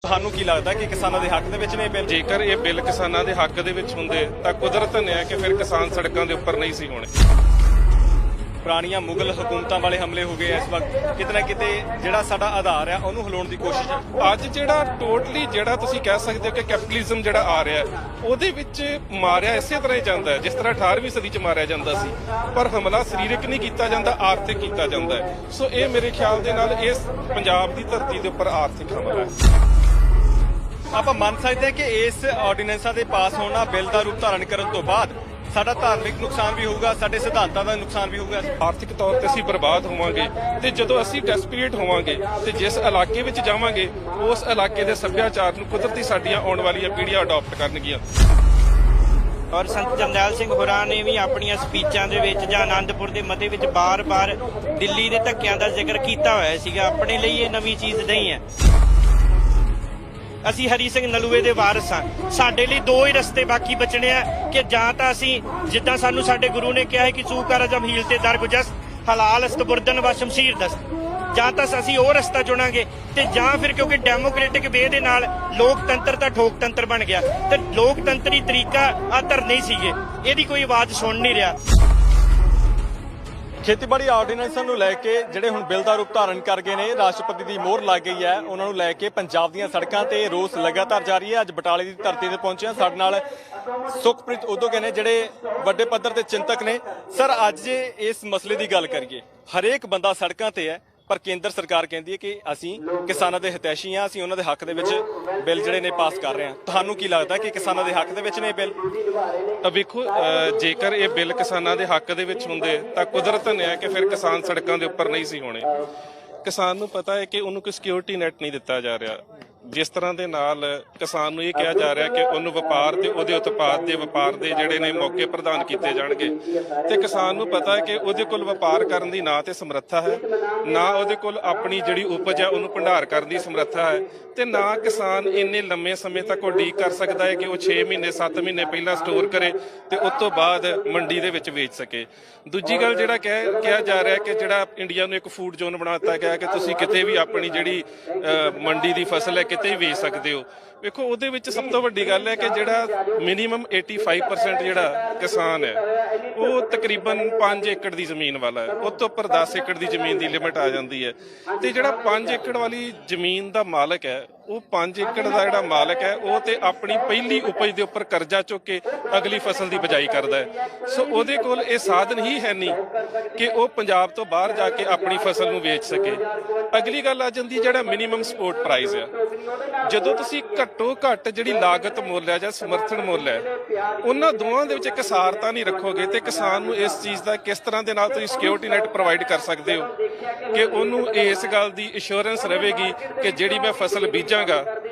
ਤੁਹਾਨੂੰ ਕੀ ਲੱਗਦਾ ਕਿ ਕਿਸਾਨਾਂ ਦੇ ਹੱਕ ਦੇ ਵਿੱਚ ਨੇ ਇਹ ਬਿੱਲ? ਜੇਕਰ ਇਹ ਬਿੱਲ ਕਿਸਾਨਾਂ ਦੇ ਹੱਕ ਦੇ ਵਿੱਚ ਹੁੰਦੇ ਤਾਂ ਕੁਦਰਤ ਨੇ ਹੈ ਕਿ ਫਿਰ ਕਿਸਾਨ ਸੜਕਾਂ ਦੇ ਉੱਪਰ ਨਹੀਂ ਸੀ ਹੋਣੇ। ਪੁਰਾਣੀਆਂ ਮੁਗਲ ਹਕੂਮਤਾਂ ਵਾਲੇ ਹਮਲੇ ਹੋ ਗਏ, ਇਸ ਵਕਤ ਕਿਤੇ ਨਾ ਕਿਤੇ ਜਿਹੜਾ ਸਾਡਾ ਆਧਾਰ ਆ ਉਹਨੂੰ ਹਿਲਾਉਣ ਦੀ ਕੋਸ਼ਿਸ਼ ਹੈ। ਅੱਜ ਜਿਹੜਾ ਟੋਟਲੀ ਜਿਹੜਾ ਤੁਸੀਂ ਕਹਿ ਸਕਦੇ ਹੋ ਕਿ ਕੈਪੀਟਲਿਜ਼ਮ ਜਿਹੜਾ ਆ ਰਿਹਾ ਉਹਦੇ ਵਿੱਚ ਮਾਰਿਆ ਇਸੇ ਤਰ੍ਹਾਂ ਹੀ ਜਾਂਦਾ ਹੈ ਜਿਸ ਤਰ੍ਹਾਂ 18ਵੀਂ ਸਦੀ 'ਚ ਮਾਰਿਆ ਜਾਂਦਾ ਸੀ, ਪਰ ਹਮਲਾ ਸਰੀਰਕ ਨਹੀਂ ਕੀਤਾ ਜਾਂਦਾ, ਆਰਥਿਕ ਕੀਤਾ ਜਾਂਦਾ ਹੈ। ਸੋ ਇਹ ਮੇਰੇ ਖਿਆਲ ਦੇ ਨਾਲ ਇਸ ਪੰਜਾਬ ਦੀ ਧਰਤੀ ਦੇ ਉੱਪਰ ਆਰਥਿਕ ਹਮਲਾ ਹੈ। ਆਪਾਂ ਮੰਨ ਸਕਦੇ ਹਾਂ ਕਿ ਇਸ ਆਰਡੀਨੈਂਸਾਂ ਦੇ ਪਾਸ ਹੋਣ ਨਾਲ ਬਿੱਲ ਦਾ ਰੂਪ ਧਾਰਨ ਕਰਨ ਤੋਂ ਬਾਅਦ ਸਾਡਾ ਧਾਰਮਿਕ ਨੁਕਸਾਨ ਵੀ ਹੋਊਗਾ, ਸਾਡੇ ਸਿਧਾਂਤਾਂ ਦਾ ਨੁਕਸਾਨ ਵੀ ਹੋਊਗਾ, ਆਰਥਿਕ ਤੌਰ ਤੇ ਅਸੀਂ ਬਰਬਾਦ ਹੋਵਾਂਗੇ ਤੇ ਜਦੋਂ ਅਸੀਂ ਡੈਸਪਰੇਟ ਹੋਵਾਂਗੇ ਤੇ ਜਿਸ ਇਲਾਕੇ ਵਿੱਚ ਜਾਵਾਂਗੇ ਉਸ ਇਲਾਕੇ ਦੇ ਸੱਭਿਆਚਾਰ ਨੂੰ ਕੁਦਰਤੀ ਸਾਡੀਆਂ ਆਉਣ ਵਾਲੀਆਂ ਪੀੜ੍ਹੀਆਂ ਅਡਾਪਟ ਕਰਨਗੀਆਂ। ਔਰ ਸੰਤ ਜਰਨੈਲ ਸਿੰਘ ਹੋਰਾਂ ਨੇ ਵੀ ਆਪਣੀਆਂ ਸਪੀਚਾਂ ਦੇ ਵਿੱਚ ਜਾਂ ਆਨੰਦਪੁਰ ਦੇ ਮਤੇ ਵਿੱਚ ਬਾਰ-ਬਾਰ ਦਿੱਲੀ ਦੇ ਧੱਕਿਆਂ ਦਾ ਜ਼ਿਕਰ ਕੀਤਾ ਹੋਇਆ ਸੀਗਾ। ਆਪਣੇ ਲਈ ਇਹ ਨਵੀਂ ਚੀਜ਼ ਨਹੀਂ ਹੈ। ਅਸੀਂ ਹਰੀ ਸਿੰਘ ਨਲੂਏ ਦੇ ਵਾਰਸ ਹਾਂ। ਸਾਡੇ ਲਈ ਦੋ ਹੀ ਰਸਤੇ ਬਾਕੀ ਬਚਣੇ ਆ ਕਿ ਜਾਂ ਤਾਂ ਅਸੀਂ ਜਿੱਦਾਂ ਸਾਨੂੰ ਸਾਡੇ ਗੁਰੂ ਨੇ ਕਿਹਾ ਹੈ ਕਿ ਚੂਕਰ ਅਜਮ ਹੀਲ ਤੇ ਦਰਗੁਜਸ ਹਲਾਲ ਅਸਤਬੁਰਦਨ व ਸ਼ਮਸ਼ੀਰ ਦਸਤ, ਜਾਂ ਤਾਂ ਅਸੀਂ ਉਹ ਰਸਤਾ ਚੁਣਾਂਗੇ ਤੇ ਜਾਂ ਫਿਰ ਕਿਉਂਕਿ ਡੈਮੋਕ੍ਰੈਟਿਕ ਵੇ ਦੇ ਨਾਲ ਲੋਕਤੰਤਰ ਤਾਂ ਠੋਕਤੰਤਰ ਬਣ ਗਿਆ ਤੇ ਲੋਕਤੰਤਰੀ ਤਰੀਕਾ ਆ ਧਰਨੇ ਸੀਗੇ, ਇਹਦੀ ਕੋਈ ਆਵਾਜ਼ ਸੁਣ ਨਹੀਂ ਰਿਹਾ। ਖੇਤੀਬਾੜੀ ਆਰਡੀਨੈਂਸਾਂ ਨੂੰ ਲੈ ਕੇ ਜਿਹੜੇ ਹੁਣ ਬਿੱਲ ਦਾ ਰੂਪ ਧਾਰਨ ਕਰ ਗਏ ਨੇ, ਰਾਸ਼ਟਰਪਤੀ ਦੀ ਮੋਹਰ ਲੱਗ ਗਈ ਹੈ, ਉਹਨਾਂ ਨੂੰ ਲੈ ਕੇ ਪੰਜਾਬ ਦੀਆਂ ਸੜਕਾਂ ਤੇ ਰੋਸ ਲਗਾਤਾਰ ਜਾਰੀ ਹੈ। ਅੱਜ ਬਟਾਲੇ ਦੀ ਧਰਤੀ ਤੇ ਪਹੁੰਚੇ ਹਾਂ, ਸਾਡੇ ਨਾਲ ਸੁਖਪ੍ਰੀਤ ਉਦੋਗੇ ਨੇ ਜਿਹੜੇ ਵੱਡੇ ਪੱਧਰ ਤੇ ਚਿੰਤਕ ਨੇ। ਸਰ, ਅੱਜ ਜੇ ਇਸ ਮਸਲੇ ਦੀ ਗੱਲ ਕਰੀਏ, ਹਰੇਕ ਬੰਦਾ ਸੜਕਾਂ ਤੇ ਹੈ, ਪਰ ਕੇਂਦਰ ਸਰਕਾਰ ਕਹਿੰਦੀ ਹੈ ਕਿ ਅਸੀਂ ਕਿਸਾਨਾਂ ਦੇ ਹਿਤੈਸ਼ੀ ਹਾਂ, ਅਸੀਂ ਉਹਨਾਂ ਦੇ ਹੱਕ ਦੇ ਵਿੱਚ ਬਿੱਲ ਜਿਹੜੇ ਨੇ ਪਾਸ ਕਰ ਰਹੇ ਹਾਂ। ਤੁਹਾਨੂੰ ਕੀ ਲੱਗਦਾ ਕਿ ਕਿਸਾਨਾਂ ਦੇ ਹੱਕ ਦੇ ਵਿੱਚ ਨੇ ਇਹ ਬਿੱਲ? ਵੇਖੋ, ਜੇਕਰ ਇਹ ਬਿੱਲ ਕਿਸਾਨਾਂ ਦੇ ਹੱਕ ਦੇ ਵਿੱਚ ਹੁੰਦੇ ਤਾਂ ਕੁਦਰਤ ਨੇ ਹੈ ਕਿ ਫਿਰ ਕਿਸਾਨ ਸੜਕਾਂ ਦੇ ਉੱਪਰ ਨਹੀਂ ਸੀ ਹੋਣੇ। ਕਿਸਾਨ ਨੂੰ ਪਤਾ ਹੈ ਕਿ ਉਹਨੂੰ ਕੋਈ ਸਿਕਿਉਰਿਟੀ ਨੈਟ ਨਹੀਂ ਦਿੱਤਾ ਜਾ ਰਿਹਾ। ਜਿਸ ਤਰ੍ਹਾਂ ਦੇ ਨਾਲ ਕਿਸਾਨ ਨੂੰ ਇਹ ਕਿਹਾ ਜਾ ਰਿਹਾ ਕਿ ਉਹਨੂੰ ਵਪਾਰ ਤੇ ਉਹਦੇ ਉਤਪਾਦ ਦੇ ਵਪਾਰ ਦੇ ਜਿਹੜੇ ਨੇ ਮੌਕੇ ਪ੍ਰਦਾਨ ਕੀਤੇ ਜਾਣਗੇ, ਤੇ ਕਿਸਾਨ ਨੂੰ ਪਤਾ ਹੈ ਕਿ ਉਹਦੇ ਕੋਲ ਵਪਾਰ ਕਰਨ ਦੀ ਨਾ ਤੇ ਸਮਰੱਥਾ ਹੈ, ਨਾ ਉਹਦੇ ਕੋਲ ਆਪਣੀ ਜਿਹੜੀ ਉਪਜ ਹੈ ਉਹਨੂੰ ਭੰਡਾਰ ਕਰਨ ਦੀ ਸਮਰੱਥਾ ਹੈ, ਤੇ ਨਾ ਕਿਸਾਨ ਇੰਨੇ ਲੰਮੇ ਸਮੇਂ ਤੱਕ ਉਡੀਕ ਕਰ ਸਕਦਾ ਹੈ ਕਿ ਉਹ 6 ਮਹੀਨੇ 7 ਮਹੀਨੇ ਪਹਿਲਾਂ ਸਟੋਰ ਕਰੇ ਤੇ ਉਸ ਤੋਂ ਬਾਅਦ ਮੰਡੀ ਦੇ ਵਿੱਚ ਵੇਚ ਸਕੇ। ਦੂਜੀ ਗੱਲ ਜਿਹੜਾ ਕਿਹਾ ਜਾ ਰਿਹਾ ਕਿ ਜਿਹੜਾ ਇੰਡੀਆ ਨੂੰ ਇੱਕ ਫੂਡ ਜ਼ੋਨ ਬਣਾ ਦਿੱਤਾ ਗਿਆ ਕਿ ਤੁਸੀਂ ਕਿਤੇ ਵੀ ਆਪਣੀ ਜਿਹੜੀ ਮੰਡੀ ਦੀ ਫਸਲ ਹੈ ਕਿਤੇ ਵੀ ਵੇਚ ਸਕਦੇ ਹੋ। ਵੇਖੋ, ਉਹਦੇ ਵਿੱਚ ਸਭ ਤੋਂ ਵੱਡੀ ਗੱਲ ਹੈ ਕਿ ਜਿਹੜਾ ਮਿਨੀਮਮ 85% ਜਿਹੜਾ ਕਿਸਾਨ ਹੈ ਉਹ ਤਕਰੀਬਨ 5 ਏਕੜ ਦੀ ਜ਼ਮੀਨ ਵਾਲਾ ਹੈ, ਉਸ ਤੋਂ ਉੱਪਰ 10 ਏਕੜ ਦੀ ਜ਼ਮੀਨ ਦੀ ਲਿਮਿਟ ਆ ਜਾਂਦੀ ਹੈ। ਤੇ ਜਿਹੜਾ 5 ਏਕੜ ਵਾਲੀ ਜ਼ਮੀਨ ਦਾ ਮਾਲਕ ਹੈ, ਉਹ 5 ਏਕੜ ਦਾ ਜਿਹੜਾ ਮਾਲਕ ਹੈ ਉਹ ਤੇ ਆਪਣੀ ਪਹਿਲੀ ਉਪਜ ਦੇ ਉੱਪਰ ਕਰਜ਼ਾ ਚੁੱਕ ਕੇ ਅਗਲੀ ਫਸਲ ਦੀ ਬਿਜਾਈ ਕਰਦਾ ਹੈ। ਸੋ ਉਹਦੇ ਕੋਲ ਇਹ ਸਾਧਨ ਹੀ ਹੈ ਨਹੀਂ ਕਿ ਉਹ ਪੰਜਾਬ ਤੋਂ ਬਾਹਰ ਜਾ ਕੇ ਆਪਣੀ ਫਸਲ ਨੂੰ ਵੇਚ ਸਕੇ। ਅਗਲੀ ਗੱਲ ਆ ਜਾਂਦੀ ਜਿਹੜਾ ਮਿਨੀਮਮ ਸਪੋਰਟ ਪ੍ਰਾਈਸ ਹੈ। ਜਦੋਂ ਤੁਸੀਂ ਘੱਟੋ ਘੱਟ ਜਿਹੜੀ ਲਾਗਤ ਮੁੱਲ ਹੈ ਜਾਂ ਸਮਰਥਨ ਮੁੱਲ ਹੈ ਉਹਨਾਂ ਦੋਵਾਂ ਦੇ ਵਿੱਚ ਇੱਕ ਸਾਰਤਾ ਨਹੀਂ ਰੱਖੋਗੇ ਤੇ ਕਿਸਾਨ ਨੂੰ ਇਸ ਚੀਜ਼ ਦਾ ਕਿਸ ਤਰ੍ਹਾਂ ਦੇ ਨਾਲ ਤੁਸੀਂ ਸਿਕਿਉਰਿਟੀ ਨੈਟ ਪ੍ਰੋਵਾਈਡ ਕਰ ਸਕਦੇ ਹੋ ਕਿ ਉਹਨੂੰ ਇਸ ਗੱਲ ਦੀ ਇੰਸ਼ੋਰੈਂਸ ਰਹੇਗੀ ਕਿ ਜਿਹੜੀ ਮੈਂ ਫਸਲ ਬੀਜਾਂਗਾ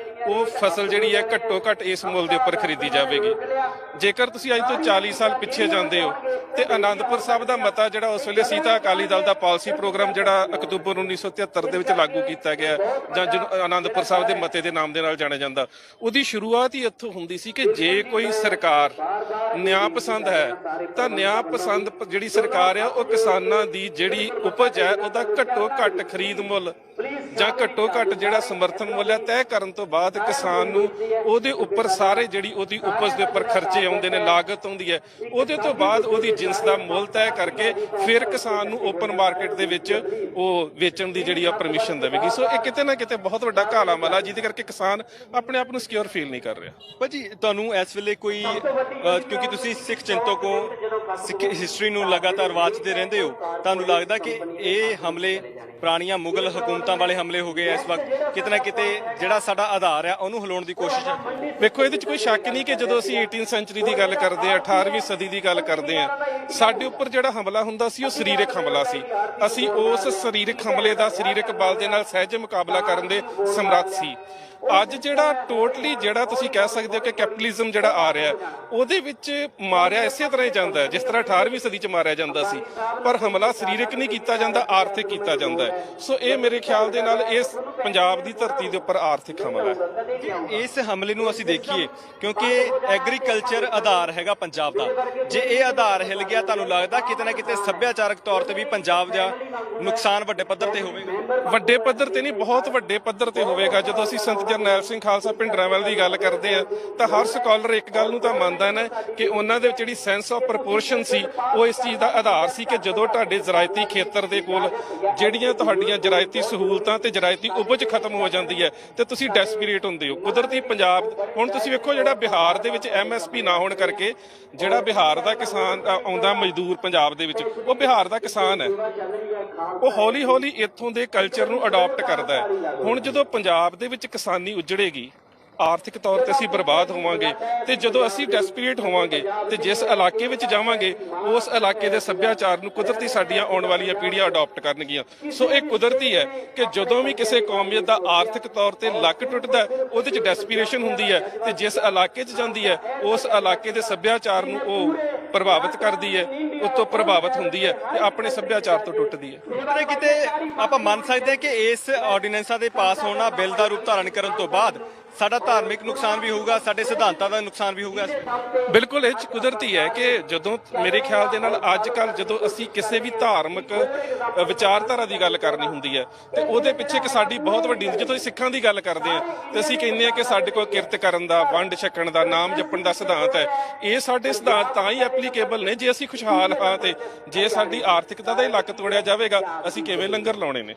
ਉਹ ਫਸਲ ਜਿਹੜੀ ਹੈ ਘੱਟੋ ਘੱਟ ਇਸ ਮੁੱਲ ਦੇ ਉੱਪਰ ਖਰੀਦੀ ਜਾਵੇਗੀ। ਜੇਕਰ ਤੁਸੀਂ ਅੱਜ ਤੋਂ 40 ਸਾਲ ਪਿੱਛੇ ਜਾਂਦੇ ਹੋ ਤੇ ਆਨੰਦਪੁਰ ਸਾਹਿਬ ਦਾ ਮਤਾ ਜਿਹੜਾ ਉਸ ਵੇਲੇ ਸੀ ਤਾਂ ਅਕਾਲੀ ਦਲ ਦਾ ਪਾਲਿਸੀ ਪ੍ਰੋਗਰਾਮ ਜਿਹੜਾ ਅਕਤੂਬਰ 1973 ਦੇ ਵਿੱਚ ਲਾਗੂ ਕੀਤਾ ਗਿਆ ਜਾਂ ਜਿਹਨੂੰ ਆਨੰਦਪੁਰ ਸਾਹਿਬ ਦੇ ਮਤੇ ਦੇ ਨਾਮ ਦੇ ਨਾਲ ਜਾਣਿਆ ਜਾਂਦਾ, ਉਹਦੀ ਸ਼ੁਰੂਆਤ ਹੀ ਇੱਥੋਂ ਹੁੰਦੀ ਸੀ ਕਿ ਜੇ ਕੋਈ ਸਰਕਾਰ ਨਿਆਂ ਪਸੰਦ ਹੈ ਤਾਂ ਨਿਆਂ ਪਸੰਦ ਜਿਹੜੀ ਸਰਕਾਰ ਆ ਉਹ ਕਿਸਾਨਾਂ ਦੀ ਜਿਹੜੀ ਉਪਜ ਹੈ ਉਹਦਾ ਘੱਟੋ ਘੱਟ ਖਰੀਦ ਮੁੱਲ ਜਾਂ ਘੱਟੋ ਘੱਟ ਜਿਹੜਾ ਸਮਰਥਨ ਮੁੱਲ ਹੈ ਤੈਅ ਕਰਨ ਤੋਂ ਬਾਅਦ ਕਿਸਾਨ ਨੂੰ ਉਹਦੇ ਉੱਪਰ ਸਾਰੇ ਜਿਹੜੀ ਉਹਦੀ ਉਪਜ ਦੇ ਉੱਪਰ ਖਰਚੇ ਆਉਂਦੇ ਨੇ, ਲਾਗਤ ਆਉਂਦੀ ਹੈ, ਉਹਦੇ ਤੋਂ ਬਾਅਦ ਉਹਦੀ ਜਿੰਸ ਦਾ ਮੁੱਲ ਤੈਅ ਕਰਕੇ ਫਿਰ ਕਿਸਾਨ ਨੂੰ ਓਪਨ ਮਾਰਕੀਟ ਦੇ ਵਿੱਚ ਉਹ ਵੇਚਣ ਦੀ ਜਿਹੜੀ ਆ ਪਰਮਿਸ਼ਨ ਦੇਵੇਗੀ। ਸੋ ਇਹ ਕਿਤੇ ਨਾ ਕਿਤੇ ਬਹੁਤ ਵੱਡਾ ਘਾਲਾ ਮਾਲਾ ਜਿਹਦੇ ਕਰਕੇ ਕਿਸਾਨ ਆਪਣੇ ਆਪ ਨੂੰ ਸਿਕਿਉਰ ਫੀਲ ਨਹੀਂ ਕਰ ਰਿਹਾ। ਭਾਜੀ, ਤੁਹਾਨੂੰ ਇਸ ਵੇਲੇ ਕੋਈ ਕਿਉਂਕਿ ਤੁਸੀਂ ਸਿੱਖ ਚਿੰਤਕ ਹੋ, ਸਿੱਖ ਹਿਸਟਰੀ ਨੂੰ ਲਗਾਤਾਰ ਵਾਚਦੇ ਰਹਿੰਦੇ ਹੋ, ਤੁਹਾਨੂੰ ਲੱਗਦਾ ਕਿ ਇਹ ਹਮਲੇ ਪੁਰਾਣੀਆਂ ਮੁਗਲ ਹਕੂਮਤਾਂ ਵਾਲੇ ਹਮਲੇ ਹੋ ਗਏ, ਇਸ ਵਕਤ ਕਿਤੇ ਨਾ ਕਿਤੇ ਜਿਹੜਾ ਸਾਡਾ ਆਧਾਰ ਆ ਉਹਨੂੰ ਹਿਲਾਉਣ ਦੀ ਕੋਸ਼ਿਸ਼ ਹੈ? ਵੇਖੋ, ਇਹਦੇ 'ਚ ਕੋਈ ਸ਼ੱਕ ਨਹੀਂ ਕਿ ਜਦੋਂ ਅਸੀਂ 18th ਸੈਂਚੁਰੀ ਦੀ ਗੱਲ ਕਰਦੇ ਹਾਂ, 18ਵੀਂ ਸਦੀ ਦੀ ਗੱਲ ਕਰਦੇ ਹਾਂ, ਸਾਡੇ ਉੱਪਰ ਜਿਹੜਾ ਹਮਲਾ ਹੁੰਦਾ ਸੀ ਉਹ ਸਰੀਰਕ ਹਮਲਾ ਸੀ। ਅਸੀਂ ਉਸ ਸਰੀਰਕ ਹਮਲੇ ਦਾ ਸਰੀਰਕ ਬਲ ਦੇ ਨਾਲ ਸਹਿਜ ਮੁਕਾਬਲਾ ਕਰਨ ਦੇ ਸਮਰੱਥ ਸੀ। ਅੱਜ ਜਿਹੜਾ ਟੋਟਲੀ ਜਿਹੜਾ ਤੁਸੀਂ ਕਹਿ ਸਕਦੇ ਹੋ ਕਿ ਕੈਪੀਟਲਿਜ਼ਮ ਜਿਹੜਾ ਆ ਰਿਹਾ ਉਹਦੇ ਵਿੱਚ ਮਾਰਿਆ ਇਸੇ ਤਰ੍ਹਾਂ ਹੀ ਜਾਂਦਾ ਹੈ ਜਿਸ ਤਰ੍ਹਾਂ 18ਵੀਂ ਸਦੀ 'ਚ ਮਾਰਿਆ ਜਾਂਦਾ ਸੀ, ਪਰ ਹਮਲਾ ਸਰੀਰਕ ਨਹੀਂ ਕੀਤਾ ਜਾਂਦਾ, ਆਰਥਿਕ ਕੀਤਾ ਜਾਂਦਾ ਹੈ। ਸੋ ਇਹ ਮੇਰੇ ਖਿਆਲ ਦੇ ਨਾਲ ਇਸ ਪੰਜਾਬ ਦੀ ਧਰਤੀ ਦੇ ਉੱਪਰ ਆਰਥਿਕ ਹਮਲਾ ਹੈ। ਇਸ ਹਮਲੇ ਨੂੰ ਅਸੀਂ ਦੇਖੀਏ ਕਿਉਂਕਿ ਐਗਰੀਕਲਚਰ ਆਧਾਰ ਹੈਗਾ ਪੰਜਾਬ ਦਾ, ਜੇ ਇਹ ਆਧਾਰ ਹਿਲ ਗਿਆ ਤੁਹਾਨੂੰ ਲੱਗਦਾ ਕਿਤੇ ਨਾ ਕਿਤੇ ਸੱਭਿਆਚਾਰਕ ਤੌਰ ਤੇ ਵੀ ਪੰਜਾਬ ਦਾ ਨੁਕਸਾਨ ਵੱਡੇ ਪੱਧਰ ਤੇ ਹੋਵੇਗਾ? ਵੱਡੇ ਪੱਧਰ ਤੇ ਨਹੀਂ, ਬਹੁਤ ਵੱਡੇ ਪੱਧਰ ਤੇ ਹੋਵੇਗਾ। ਜਦੋਂ ਅਸੀਂ ਸੰਤ ਜਰਨੈਲ ਸਿੰਘ ਖਾਲਸਾ ਭਿੰਡਰਾਂਵਾਲੇ ਦੀ ਗੱਲ ਕਰਦੇ ਆ ਤਾਂ ਹਰ ਸਕਾਲਰ ਇੱਕ ਗੱਲ ਨੂੰ ਤਾਂ ਮੰਨਦਾ ਨਾ ਕਿ ਉਹਨਾਂ ਦੇ ਵਿੱਚ ਜਿਹੜੀ ਸੈਂਸ ਆਫ ਪ੍ਰਪੋਰਸ਼ਨ ਸੀ ਉਹ ਇਸ ਚੀਜ਼ ਦਾ ਆਧਾਰ ਸੀ ਕਿ ਜਦੋਂ ਤੁਹਾਡੇ ਜ਼ਰਾਇਤੀ ਖੇਤਰ ਦੇ ਕੋਲ ਜਿਹੜੀਆਂ ਤੁਹਾਡੀਆਂ ਜ਼ਰਾਇਤੀ ਸਹੂਲਤਾਂ ਤੇ ਜ਼ਰਾਇਤੀ ਉਪਜ ਖਤਮ ਹੋ ਜਾਂਦੀ ਹੈ ਤੇ ਤੁਸੀਂ ਡੈਸਪੀਰੇਟ ਹੁੰਦੇ ਹੋ। ਕੁਦਰਤੀ ਪੰਜਾਬ ਹੁਣ ਤੁਸੀਂ ਵੇਖੋ ਜਿਹੜਾ ਬਿਹਾਰ ਦੇ ਵਿੱਚ MSP ਨਾ ਹੋਣ ਕਰਕੇ ਜਿਹੜਾ ਬਿਹਾਰ ਦਾ ਕਿਸਾਨ ਆਉਂਦਾ ਮਜ਼ਦੂਰ ਪੰਜਾਬ ਦੇ ਵਿੱਚ ਉਹ ਬਿਹਾਰ ਦਾ ਕਿਸਾਨ ਹੈ, ਉਹ ਹੌਲੀ ਹੌਲੀ ਇੱਥੋਂ ਦੇ ਕਲਚਰ ਨੂੰ ਅਡਾਪਟ ਕਰਦਾ ਹੈ। ਹੁਣ ਜਦੋਂ ਪੰਜਾਬ ਦੇ ਵਿੱਚ ਕਿਸਾਨੀ ਉਜੜੇਗੀ ਆਰਥਿਕ ਤੌਰ ਤੇ ਅਸੀਂ ਬਰਬਾਦ ਹੋਵਾਂਗੇ ਤੇ ਜਦੋਂ ਅਸੀਂ ਡੈਸਪੀਰੇਟ ਹੋਵਾਂਗੇ ਤੇ ਜਿਸ ਇਲਾਕੇ ਵਿੱਚ ਜਾਵਾਂਗੇ ਉਸ ਇਲਾਕੇ ਦੇ ਸੱਭਿਆਚਾਰ ਨੂੰ ਕੁਦਰਤੀ ਸਾਡੀਆਂ ਆਉਣ ਵਾਲੀਆਂ ਪੀੜ੍ਹੀਆਂ ਅਡਾਪਟ ਕਰਨਗੀਆਂ। ਸੋ ਇਹ ਕੁਦਰਤੀ ਹੈ ਕਿ ਜਦੋਂ ਵੀ ਕਿਸੇ ਕੌਮੀਅਤ ਦਾ ਆਰਥਿਕ ਤੌਰ ਤੇ ਲੱਕ ਟੁੱਟਦਾ ਉਹਦੇ 'ਚ ਡੈਸਪੀਰੇਸ਼ਨ ਹੁੰਦੀ ਹੈ ਤੇ ਜਿਸ ਇਲਾਕੇ 'ਚ ਜਾਂਦੀ ਹੈ ਉਸ ਇਲਾਕੇ ਦੇ ਸੱਭਿਆਚਾਰ ਨੂੰ ਉਹ ਪ੍ਰਭਾਵਿਤ ਕਰਦੀ ਹੈ, ਉਸ ਤੋਂ ਪ੍ਰਭਾਵਿਤ ਹੁੰਦੀ ਹੈ ਤੇ ਆਪਣੇ ਸੱਭਿਆਚਾਰ ਤੋਂ ਟੁੱਟਦੀ ਹੈ। ਕਿਤੇ ਕਿਤੇ ਆਪਾਂ ਮੰਨ ਸਕਦੇ ਹਾਂ ਕਿ ਇਸ ਆਰਡੀਨੈਂਸਾਂ ਦੇ ਪਾਸ ਹੋਣਾ, ਬਿੱਲ ਦਾ ਰੂਪ ਧਾਰਨ ਕਰਨ ਤੋਂ ਬਾਅਦ ਸਾਡਾ ਧਾਰਮਿਕ ਨੁਕਸਾਨ ਵੀ ਹੋਊਗਾ, ਸਾਡੇ ਸਿਧਾਂਤਾਂ ਦਾ ਨੁਕਸਾਨ ਵੀ ਹੋਊਗਾ। ਬਿਲਕੁਲ ਇਹ 'ਚ ਕੁਦਰਤੀ ਹੈ ਕਿ ਜਦੋਂ ਮੇਰੇ ਖਿਆਲ ਦੇ ਨਾਲ ਅੱਜ ਕੱਲ ਜਦੋਂ ਅਸੀਂ ਕਿਸੇ ਵੀ ਧਾਰਮਿਕ ਵਿਚਾਰਧਾਰਾ ਦੀ ਗੱਲ ਕਰਨੀ ਹੁੰਦੀ ਹੈ ਤੇ ਉਹਦੇ ਪਿੱਛੇ ਇੱਕ ਸਾਡੀ ਬਹੁਤ ਵੱਡੀ ਜਦੋਂ ਅਸੀਂ ਸਿੱਖਾਂ ਦੀ ਗੱਲ ਕਰਦੇ ਹਾਂ ਤੇ ਅਸੀਂ ਕਹਿੰਦੇ ਹਾਂ ਕਿ ਸਾਡੇ ਕੋਲ ਕਿਰਤ ਕਰਨ ਦਾ, ਵੰਡ ਛਕਣ ਦਾ, ਨਾਮ ਜਪਣ ਦਾ ਸਿਧਾਂਤ ਹੈ। ਇਹ ਸਾਡੇ ਸਿਧਾਂਤ ਤਾਂ ਹੀ ਐਪਲੀਕੇਬਲ ਨੇ ਜੇ ਅਸੀਂ ਖੁਸ਼ਹਾਲ ਹਾਂ ਤੇ ਜੇ ਸਾਡੀ ਆਰਥਿਕਤਾ ਦਾ ਹੀ ਲੱਕ ਤੋੜਿਆ ਜਾਵੇਗਾ ਅਸੀਂ ਕਿਵੇਂ ਲੰਗਰ ਲਾਉਣੇ ਨੇ।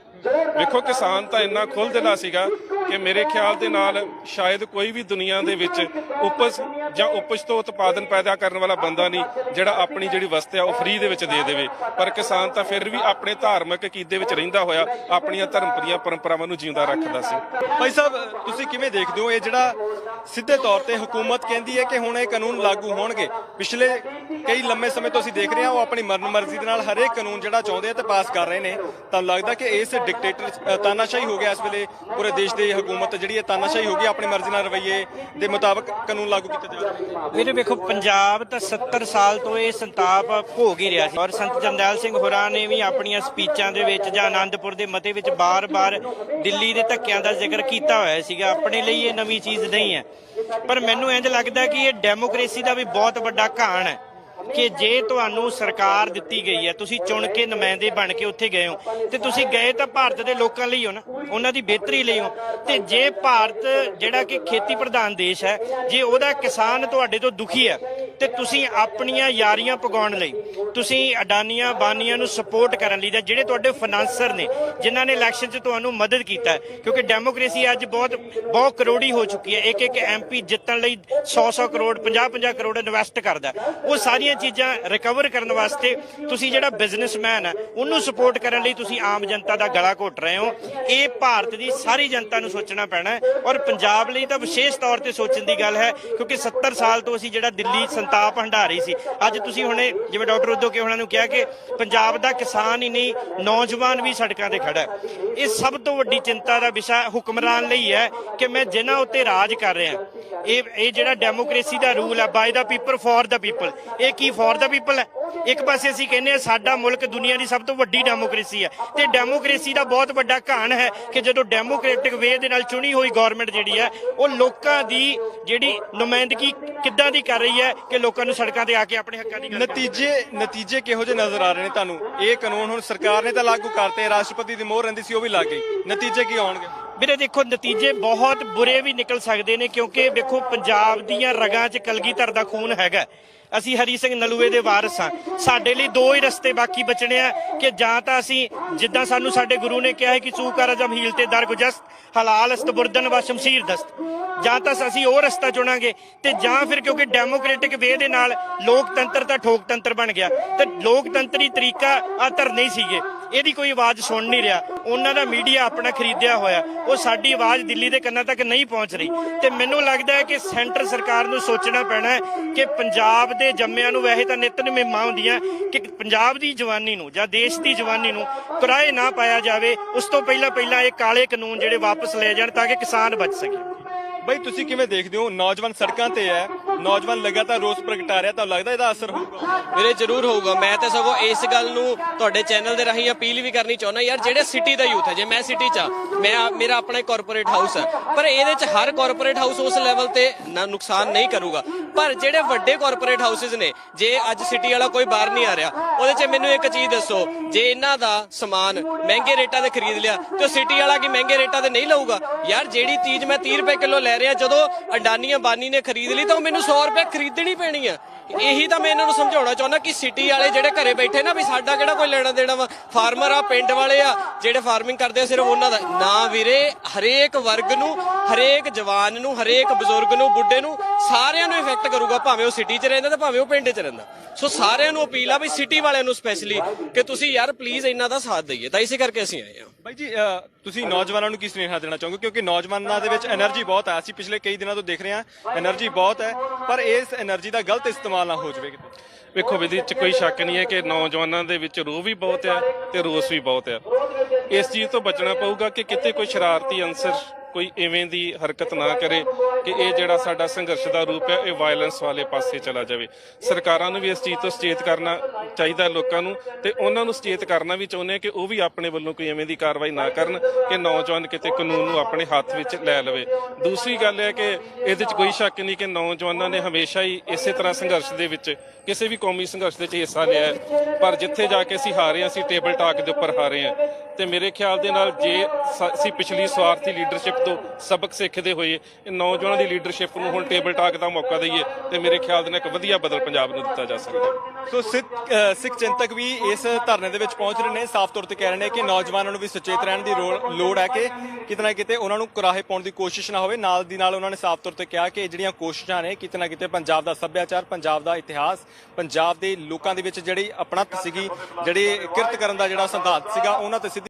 ਵੇਖੋ ਕਿਸਾਨ ਤਾਂ ਇੰਨਾ ਖੁੱਲ੍ਹ ਦਿਲਾ ਸੀਗਾ ਕਿ ਮੇਰੇ ਖਿਆਲ ਦੇ ਨਾਲ ਸ਼ਾਇਦ ਕੋਈ ਵੀ ਦੁਨੀਆ ਦੇ ਵਿੱਚ ਉਪਜ ਤੋਂ ਉਤਪਾਦਨ ਪੈਦਾ ਕਰਨ ਵਾਲਾ ਬੰਦਾ ਨਹੀਂ ਜਿਹੜਾ ਆਪਣੀ ਜਿਹੜੀ ਵਸਤ ਆ ਉਹ ਫ੍ਰੀ ਦੇ ਵਿੱਚ ਦੇ ਦੇਵੇ, ਪਰ ਕਿਸਾਨ ਤਾਂ ਫਿਰ ਵੀ ਆਪਣੇ ਧਾਰਮਿਕ ਅਕੀਦੇ ਵਿੱਚ ਰਹਿੰਦਾ ਹੋਇਆ ਆਪਣੀਆਂ ਧਰਮ ਦੀਆਂ ਪਰੰਪਰਾਵਾਂ ਨੂੰ ਜਿਉਂਦਾ ਰੱਖਦਾ ਸੀ। ਭਾਈ ਸਾਹਿਬ ਤੁਸੀਂ ਕਿਵੇਂ ਦੇਖਦੇ ਹੋ ਇਹ ਜਿਹੜਾ ਸਿੱਧੇ ਤੌਰ ਤੇ ਹੁਕੂਮਤ ਕਹਿੰਦੀ ਹੈ ਕਿ ਹੁਣ ਇਹ ਕਾਨੂੰਨ ਲਾਗੂ ਹੋਣਗੇ, ਪਿਛਲੇ ਕਈ ਲੰਮੇ ਸਮੇਂ ਤੋਂ ਅਸੀਂ ਦੇਖ ਰਹੇ ਹਾਂ ਉਹ ਆਪਣੀ ਮਰਜ਼ੀ ਦੇ ਨਾਲ ਹਰੇਕ ਕਾਨੂੰਨ ਜਿਹੜਾ ਚਾਹੁੰਦੇ ਆ ਤੇ ਪਾਸ ਕਰ ਰਹੇ ਨੇ, ਤੁਹਾਨੂੰ ਲੱਗਦਾ ਕਿ ਇਸ ਡਿਕਟੇਟਰ ਤਾਨਾਸ਼ਾਹੀ ਹੋ ਗਿਆ ਇਸ ਵੇਲੇ ਪੂਰੇ ਦੇਸ਼ ਦੀ ਹਕੂਮਤ ਜਿਹੜੀ ਹੈ ਤਾਨਾਸ਼ਾਹੀ ਹੋ ਗਈ, ਆਪਣੀ ਮਰਜ਼ੀ ਨਾਲ ਰਵੱਈਏ ਦੇ ਮੁਤਾਬਕ ਕਾਨੂੰਨ ਲਾਗੂ ਕੀਤੇ ਜਾ ਰਹੇ? ਵੀਰੇ ਵੇਖੋ ਪੰਜਾਬ ਤਾਂ 70 ਸਾਲ ਤੋਂ ਇਹ ਸੰਤਾਪ ਭੋਗ ਹੀ ਰਿਹਾ ਸੀ ਔਰ ਸੰਤ ਜਰਨੈਲ ਸਿੰਘ ਹੋਰਾਂ ਨੇ ਵੀ ਆਪਣੀਆਂ ਸਪੀਚਾਂ ਦੇ ਵਿੱਚ ਜਾਂ ਆਨੰਦਪੁਰ ਦੇ ਮਤੇ ਵਿੱਚ ਬਾਰ-ਬਾਰ ਦਿੱਲੀ ਦੇ ਧੱਕਿਆਂ ਦਾ ਜ਼ਿਕਰ ਕੀਤਾ ਹੋਇਆ ਸੀਗਾ। ਆਪਣੇ ਲਈ ਇਹ ਨਵੀਂ ਚੀਜ਼ ਨਹੀਂ ਹੈ, ਪਰ ਮੈਨੂੰ ਇੰਝ ਲੱਗਦਾ ਕਿ ਇਹ ਡੈਮੋਕ੍ਰੇਸੀ ਦਾ ਵੀ ਬਹੁਤ ਵੱਡਾ ਘਾਣ ਹੈ ਕਿ ਜੇ ਤੁਹਾਨੂੰ ਸਰਕਾਰ ਦਿੱਤੀ ਗਈ ਹੈ, ਤੁਸੀਂ ਚੁਣ ਕੇ ਨੁਮਾਇੰਦੇ ਬਣ ਕੇ ਉੱਥੇ ਗਏ ਹੋ ਤੇ ਤੁਸੀਂ ਗਏ ਤਾਂ ਭਾਰਤ ਦੇ ਲੋਕਾਂ ਲਈ ਹੋ ਨਾ, ਉਹਨਾਂ ਦੀ ਬਿਹਤਰੀ ਲਈ ਹੋ। ਤੇ ਜੇ ਭਾਰਤ ਜਿਹੜਾ ਕਿ ਖੇਤੀ ਪ੍ਰਧਾਨ ਦੇਸ਼ ਹੈ, ਜੇ ਉਹਦਾ ਕਿਸਾਨ ਤੁਹਾਡੇ ਤੋਂ ਦੁਖੀ ਹੈ ਤੇ ਤੁਸੀਂ ਆਪਣੀਆਂ ਯਾਰੀਆਂ ਪਗਾਉਣ ਲਈ ਤੁਸੀਂ ਅਡਾਨੀਆਂ ਬਾਨੀਆਂ ਨੂੰ ਸਪੋਰਟ ਕਰਨ ਲਈ ਜਾਂ ਜਿਹੜੇ ਤੁਹਾਡੇ ਫਾਈਨਾਂਸਰ ਨੇ ਜਿਨ੍ਹਾਂ ਨੇ ਇਲੈਕਸ਼ਨ 'ਚ ਤੁਹਾਨੂੰ ਮਦਦ ਕੀਤਾ, ਕਿਉਂਕਿ ਡੈਮੋਕ੍ਰੇਸੀ ਅੱਜ ਬਹੁਤ ਕਰੋੜੀ ਹੋ ਚੁੱਕੀ ਹੈ, ਇੱਕ MP ਜਿੱਤਣ ਲਈ 100 ਕਰੋੜ 50 ਕਰੋੜ ਇਨਵੈਸਟ ਕਰਦਾ। ਉਹ ਸਾਰੀਆਂ ਚੀਜ਼ਾਂ ਰਿਕਵਰ ਕਰਨ ਵਾਸਤੇ ਤੁਸੀਂ ਜਿਹੜਾ ਬਿਜ਼ਨਸਮੈਨ ਹੈ ਉਹਨੂੰ ਸਪੋਰਟ ਕਰਨ ਲਈ ਤੁਸੀਂ ਆਮ ਜਨਤਾ ਦਾ ਗਲਾ ਘੋਟ ਰਹੇ ਹੋ। ਇਹ ਭਾਰਤ ਦੀ ਸਾਰੀ ਜਨਤਾ ਨੂੰ ਸੋਚਣਾ ਪੈਣਾ ਹੈ ਔਰ ਪੰਜਾਬ ਲਈ ਤਾਂ ਵਿਸ਼ੇਸ਼ ਤੌਰ ਤੇ ਸੋਚਣ ਦੀ ਗੱਲ ਹੈ, ਕਿਉਂਕਿ 70 ਸਾਲ ਤੋਂ ਅਸੀਂ ਜਿਹੜਾ ਦਿੱਲੀ ਸੰਤਾਪ ਹੰਢਾ ਰਹੀ ਸੀ, ਅੱਜ ਤੁਸੀਂ ਹੁਣੇ ਜਿਵੇਂ ਡਾਕਟਰ ਉਦੋਕੇ ਹੋਣਾ ਨੂੰ ਕਿਹਾ ਕਿ ਪੰਜਾਬ ਦਾ ਕਿਸਾਨ ਹੀ ਨਹੀਂ ਨੌਜਵਾਨ ਵੀ ਸੜਕਾਂ ਤੇ ਖੜਾ ਹੈ। ਇਹ ਸਭ ਤੋਂ ਵੱਡੀ ਚਿੰਤਾ ਦਾ ਵਿਸ਼ਾ ਹੁਕਮਰਾਨ ਲਈ ਹੈ ਕਿ ਮੈਂ ਜਿਨ੍ਹਾਂ ਉੱਤੇ ਰਾਜ ਕਰ ਰਿਹਾ, ਇਹ ਜਿਹੜਾ ਡੈਮੋਕ੍ਰੇਸੀ ਦਾ ਰੂਲ ਹੈ by the people for the people, ਇਹ ਕੀ ਫॉर ਦਾ ਪੀਪਲ ਹੈ? ਇੱਕ ਪਾਸੇ ਅਸੀਂ ਕਹਿੰਦੇ ਹਾਂ ਸਾਡਾ ਮੁਲਕ ਦੁਨੀਆ ਦੀ ਸਭ ਤੋਂ ਵੱਡੀ ਡੈਮੋਕ੍ਰੇਸੀ ਹੈ ਤੇ ਡੈਮੋਕ੍ਰੇਸੀ ਦਾ ਬਹੁਤ ਵੱਡਾ ਘਾਣ ਹੈ ਕਿ ਜਦੋਂ ਡੈਮੋਕ੍ਰੈਟਿਕ ਵੇ ਦੇ ਨਾਲ ਚੁਣੀ ਹੋਈ ਗਵਰਨਮੈਂਟ ਜਿਹੜੀ ਹੈ ਉਹ ਲੋਕਾਂ ਦੀ ਜਿਹੜੀ ਨੁਮਾਇੰਦਗੀ ਕਿੱਦਾਂ ਦੀ ਕਰ ਰਹੀ ਹੈ ਕਿ ਲੋਕਾਂ ਨੂੰ ਸੜਕਾਂ ਤੇ ਆ ਕੇ ਆਪਣੇ ਹੱਕਾਂ ਦੀ ਗੱਲ ਨਤੀਜੇ ਕਿਹੋ ਜਿਹੇ ਨਜ਼ਰ ਆ ਰਹੇ ਨੇ ਤੁਹਾਨੂੰ? ਇਹ ਕਾਨੂੰਨ ਹੁਣ ਸਰਕਾਰ ਨੇ ਤਾਂ ਲਾਗੂ ਕਰਤੇ, ਰਾਸ਼ਟਰਪਤੀ ਦੀ ਮੋਹਰ ਰਹਿੰਦੀ ਸੀ ਉਹ ਵੀ ਲੱਗ ਗਈ, ਨਤੀਜੇ ਕੀ ਆਉਣਗੇ? ਵੀਰੇ ਦੇਖੋ ਨਤੀਜੇ ਬਹੁਤ ਬੁਰੇ ਵੀ ਨਿਕਲ ਸਕਦੇ ਨੇ, ਕਿਉਂਕਿ ਵੇਖੋ ਪੰਜਾਬ ਦੀਆਂ ਰਗਾਂ 'ਚ ਕਲਗੀਧਰ ਦਾ ਖੂਨ ਹੈਗਾ। ਅਸੀਂ ਹਰੀ ਸਿੰਘ ਨਲੂਏ ਦੇ ਵਾਰਿਸ ਹਾਂ, ਸਾਡੇ ਲਈ ਦੋ ਹੀ ਰਸਤੇ ਬਾਕੀ ਬਚਣੇ ਆ ਕਿ ਜਾਂ ਤਾਂ ਅਸੀਂ ਜਿੱਦਾਂ ਸਾਨੂੰ ਸਾਡੇ ਗੁਰੂ ਨੇ ਕਿਹਾ ਹੈ ਕਿ ਸੂ ਕਰ ਅਜ਼ਮ ਹੀਲ ਤੇ ਦਰਗੁਜਸਤ ਹਲਾਲ ਅਸਤਬੁਰਦਨ ਵਾ ਸ਼ਮਸ਼ੀਰ ਦਸਤ, ਜਾਂ ਤਾਂ ਅਸੀਂ ਉਹ ਰਸਤਾ ਚੁਣਾਂਗੇ ਤੇ ਜਾਂ ਫਿਰ ਕਿਉਂਕਿ ਡੈਮੋਕ੍ਰੈਟਿਕ ਵੇ ਦੇ ਨਾਲ ਲੋਕਤੰਤਰ ਤਾਂ ਠੋਕਤੰਤਰ ਬਣ ਗਿਆ ਤੇ ਲੋਕਤੰਤਰੀ ਤਰੀਕਾ ਆ ਧਰਨੇ ਸੀਗੇ, ਇਹਦੀ ਕੋਈ ਆਵਾਜ਼ ਸੁਣ ਨਹੀਂ ਰਿਹਾ, ਉਹਨਾਂ ਦਾ ਮੀਡੀਆ ਆਪਣਾ ਖਰੀਦਿਆ ਹੋਇਆ, ਉਹ ਸਾਡੀ ਆਵਾਜ਼ ਦਿੱਲੀ ਦੇ ਕੰਨਾਂ ਤੱਕ ਨਹੀਂ ਪਹੁੰਚ ਰਹੀ। ਤੇ ਮੈਨੂੰ ਲੱਗਦਾ ਹੈ ਕਿ ਸੈਂਟਰ ਸਰਕਾਰ ਨੂੰ ਸੋਚਣਾ ਪੈਣਾ ਹੈ ਕਿ ਪੰਜਾਬ ਦੇ ਜੰਮਿਆਂ ਨੂੰ ਵੈਸੇ ਤਾਂ ਨਿੱਤ ਨਿਮਿਮਾਂ ਹੁੰਦੀਆਂ ਕਿ ਪੰਜਾਬ ਦੀ ਜਵਾਨੀ ਨੂੰ ਜਾਂ ਦੇਸ਼ ਦੀ ਜਵਾਨੀ ਨੂੰ ਕਿਰਾਏ ਨਾ ਪਾਇਆ ਜਾਵੇ, ਉਸ ਤੋਂ ਪਹਿਲਾਂ ਇਹ ਕਾਲੇ ਕਾਨੂੰਨ ਜਿਹੜੇ ਵਾਪਸ ਲਏ ਜਾਣ ਤਾਂ ਕਿ ਕਿਸਾਨ ਬਚ ਸਕੇ। ਬਈ ਤੁਸੀਂ ਕਿਵੇਂ ਦੇਖਦੇ ਹੋ? ਨੌਜਵਾਨ ਸੜਕਾਂ ਤੇ ਹੈ, ਨੌਜਵਾਨ ਲਗਾਤਾਰ ਰੋਸ ਪ੍ਰਗਟਾ ਰਿਹਾ, ਤਾਂ ਲੱਗਦਾ ਇਹਦਾ ਅਸਰ ਹੋਊਗਾ? ਵੀਰੇ ਜ਼ਰੂਰ ਹੋਊਗਾ। ਮੈਂ ਤਾਂ ਸਗੋਂ ਇਸ ਗੱਲ ਨੂੰ ਤੁਹਾਡੇ ਚੈਨਲ ਦੇ ਰਾਹੀਂ ਅਪੀਲ ਵੀ ਕਰਨੀ ਚਾਹੁੰਦਾ ਯਾਰ, ਜਿਹੜੇ ਸਿਟੀ ਦਾ ਯੂਥ ਹੈ, ਜੇ ਮੈਂ ਸਿਟੀ 'ਚ ਆ, ਮੇਰਾ ਆਪਣਾ ਕਾਰਪੋਰੇਟ ਹਾਊਸ ਹੈ, ਪਰ ਇਹਦੇ 'ਚ ਹਰ ਕਾਰਪੋਰੇਟ ਹਾਊਸ ਉਸ ਲੈਵਲ ਤੇ ਨੁਕਸਾਨ ਨਹੀਂ ਕਰੂਗਾ, ਪਰ ਜਿਹੜੇ ਵੱਡੇ ਕਾਰਪੋਰੇਟ ਹਾਊਸਿਸ ਨੇ, ਜੇ ਅੱਜ ਸਿਟੀ ਵਾਲਾ ਕੋਈ ਬਾਹਰ ਨਹੀਂ ਆ ਰਿਹਾ, ਉਹਦੇ 'ਚ ਮੈਨੂੰ ਇੱਕ ਚੀਜ਼ ਦੱਸੋ, ਜੇ ਇਹਨਾਂ ਦਾ ਸਮਾਨ ਮਹਿੰਗੇ ਰੇਟਾਂ ਤੇ ਖਰੀਦ ਲਿਆ ਤੇ ਸਿਟੀ ਵਾਲਾ ਕੀ ਮਹਿੰਗੇ ਰੇਟਾਂ ਤੇ ਨਹੀਂ ਲਊਗਾ? ਯਾਰ ਜਿਹੜੀ ਚੀਜ਼ ਮੈਂ 30 ਰੁਪਏ ਕਿਲੋ ਲੈ ਰਿਹਾ, ਜਦੋਂ ਅਡਾਨੀ ਅੰਬਾਨੀ ਨੇ ਖਰੀਦ ਲਈ ਤਾਂ ਉਹ ਮੈਨੂੰ 100 ਰੁਪਏ ਖਰੀਦਣੀ ਪੈਣੀ ਆ। ਇਹੀ ਤਾਂ ਮੈਂ ਇਹਨਾਂ ਨੂੰ ਸਮਝਾਉਣਾ ਚਾਹੁੰਦਾ ਕਿ ਸਿਟੀ ਵਾਲੇ ਜਿਹੜੇ ਘਰੇ ਬੈਠੇ ਨਾ, ਵੀ ਸਾਡਾ ਕਿਹੜਾ ਕੋਈ ਲੈਣਾ ਦੇਣਾ ਵਾ, ਫਾਰਮਰ ਆ, ਪਿੰਡ ਵਾਲੇ ਆ, ਜਿਹੜੇ ਫਾਰਮਿੰਗ ਕਰਦੇ ਆ, ਸਿਰਫ ਉਹਨਾਂ ਦਾ ਨਾ ਵੀਰੇ, ਹਰੇਕ ਵਰਗ ਨੂੰ, ਹਰੇਕ ਜਵਾਨ ਨੂੰ, ਹਰੇਕ ਬਜ਼ੁਰਗ ਨੂੰ, ਬੁੱਢੇ ਨੂੰ, ਸਾਰਿਆਂ ਨੂੰ ਇਫੈਕਟ ਕਰੂਗਾ, ਭਾਵੇਂ ਉਹ ਸਿਟੀ 'ਚ ਰਹਿੰਦਾ ਤੇ ਭਾਵੇਂ ਉਹ ਪਿੰਡ 'ਚ ਰਹਿੰਦਾ। ਸੋ ਸਾਰਿਆਂ ਨੂੰ ਅਪੀਲ ਆ ਵੀ ਸਿਟੀ ਵਾਲਿਆਂ ਨੂੰ ਸਪੈਸ਼ਲੀ ਕਿ ਤੁਸੀਂ ਯਾਰ ਪਲੀਜ਼ ਇਹਨਾਂ ਦਾ ਸਾਥ ਦਈਏ, ਤਾਂ ਇਸੇ ਕਰਕੇ ਅਸੀਂ ਆਏ ਹਾਂ। ਬਾਈ ਜੀ, ਤੁਸੀਂ ਨੌਜਵਾਨਾਂ ਨੂੰ ਕੀ ਸੁਨੇਹਾ ਦੇਣਾ ਚਾਹੋਗੇ? ਕਿਉਂਕਿ ਨੌਜਵਾਨਾਂ ਦੇ ਵਿੱਚ એનર્ਜੀ ਬਹੁਤ ਹੈ, ਅਸੀਂ ਪਿਛਲੇ ਕਈ ਦਿਨਾਂ ਤੋਂ ਦੇਖ ਰਹੇ ਹਾਂ એનર્ਜੀ ਬਹੁਤ ਹੈ, ਪਰ ਇਸ એનર્ਜੀ ਦਾ ਗਲਤ ਇਸਤੇਮਾਲ ਨਾ ਹੋ ਜਾਵੇ ਕਿਤੇ। ਵੇਖੋ ਵਿਧੀ ਚ ਕੋਈ ਸ਼ੱਕ ਨਹੀਂ ਹੈ ਕਿ ਨੌਜਵਾਨਾਂ ਦੇ ਵਿੱਚ ਰੋਹ ਵੀ ਬਹੁਤ ਹੈ ਤੇ ਰੋਸ ਵੀ ਬਹੁਤ ਹੈ। ਇਸ ਚੀਜ਼ ਤੋਂ ਬਚਣਾ ਪਊਗਾ ਕਿ ਕਿਤੇ ਕੋਈ ਸ਼ਰਾਰਤੀ ਅਨਸਰ ਕੋਈ ਇਵੇਂ ਦੀ ਹਰਕਤ ਨਾ ਕਰੇ ਕਿ ਇਹ ਜਿਹੜਾ ਸਾਡਾ ਸੰਘਰਸ਼ ਦਾ ਰੂਪ ਹੈ ਇਹ ਵਾਇਲੈਂਸ ਵਾਲੇ ਪਾਸੇ ਚਲਾ ਜਾਵੇ। ਸਰਕਾਰਾਂ ਨੂੰ ਵੀ ਇਸ ਚੀਜ਼ ਤੋਂ ਸੁਚੇਤ ਕਰਨਾ ਚਾਹੀਦਾ ਲੋਕਾਂ ਨੂੰ, ਤੇ ਉਹਨਾਂ ਨੂੰ ਸੁਚੇਤ ਕਰਨਾ ਵੀ ਚਾਹੁੰਦੇ ਕਿ ਉਹ ਵੀ ਆਪਣੇ ਵੱਲੋਂ ਕੋਈ ਐਵੇਂ ਦੀ ਕਾਰਵਾਈ ਨਾ ਕਰਨ ਕਿ ਨੌਜਵਾਨ ਕਿਤੇ ਕਾਨੂੰਨ ਨੂੰ ਆਪਣੇ ਹੱਥ ਵਿੱਚ ਲੈ ਲਵੇ। ਦੂਸਰੀ ਗੱਲ ਹੈ ਕਿ ਇਹਦੇ 'ਚ ਕੋਈ ਸ਼ੱਕ ਨਹੀਂ ਕਿ ਨੌਜਵਾਨਾਂ ਨੇ ਹਮੇਸ਼ਾ ਹੀ ਇਸੇ ਤਰ੍ਹਾਂ ਸੰਘਰਸ਼ ਦੇ ਵਿੱਚ, ਕਿਸੇ ਵੀ ਕੌਮੀ ਸੰਘਰਸ਼ ਦੇ ਵਿੱਚ ਹਿੱਸਾ ਲਿਆ ਹੈ, ਪਰ ਜਿੱਥੇ ਜਾ ਕੇ ਅਸੀਂ ਹਾਰੇ ਹਾਂ, ਅਸੀਂ ਟੇਬਲ ਟਾਕ ਦੇ ਉੱਪਰ ਹਾਰੇ ਹਾਂ। ਤੇ ਮੇਰੇ ਖਿਆਲ ਦੇ ਨਾਲ ਜੇ ਅਸੀਂ ਪਿਛਲੀ ਸਵਾਰਥੀ ਲੀਡਰਸ਼ਿਪ ਤੋਂ ਸਬਕ ਸਿੱਖਦੇ ਹੋਏ ਇਹ ਨੌਜਵਾਨਾਂ ਦੀ ਲੀਡਰਸ਼ਿਪ ਨੂੰ ਹੁਣ ਟੇਬਲ ਟਾਕ ਦਾ ਮੌਕਾ ਦਈਏ, ਤੇ ਮੇਰੇ ਖਿਆਲ ਦੇ ਨਾਲ ਇੱਕ ਵਧੀਆ ਬਦਲ ਪੰਜਾਬ ਨੂੰ ਦਿੱਤਾ ਜਾ ਸਕਦਾ। ਸੋ ਸਿੱਖ ਚਿੰਤਕ ਵੀ ਇਸ ਧਰਨੇ ਦੇ ਵਿੱਚ ਪਹੁੰਚ ਰਹੇ ਨੇ, ਸਾਫ਼ ਤੌਰ ਤੇ ਕਹਿ ਰਹੇ ਨੇ ਕਿ ਨੌਜਵਾਨਾਂ ਨੂੰ ਵੀ ਸੁਚੇਤ ਰਹਿਣ ਦੀ ਲੋੜ ਹੈ ਕਿ ਕਿਤੇ ਨਾ ਕਿਤੇ ਉਹਨਾਂ ਨੂੰ ਕੁਰਾਹੇ ਪਾਉਣ ਦੀ ਕੋਸ਼ਿਸ਼ ਨਾ ਹੋਵੇ। ਨਾਲ ਦੀ ਨਾਲ ਉਹਨਾਂ ਨੇ ਸਾਫ਼ ਤੌਰ ਤੇ ਕਿਹਾ ਕਿ ਜਿਹੜੀਆਂ ਕੋਸ਼ਿਸ਼ਾਂ ਨੇ ਕਿਤੇ ਨਾ ਕਿਤੇ ਪੰਜਾਬ ਦਾ ਸੱਭਿਆਚਾਰ, ਪੰਜਾਬ ਦਾ ਇਤਿਹਾਸ, ਪੰਜਾਬ ਦੇ ਲੋਕਾਂ ਦੇ ਵਿੱਚ ਜਿਹੜੀ ਅਪਣੱਤ ਸੀਗੀ, ਜਿਹੜੀ ਕਿਰਤ ਕਰਨ ਦਾ ਜਿਹੜਾ ਸਿਧਾਂਤ ਸੀਗਾ, ਉਹਨਾਂ ਤੇ ਸਿੱਧੀ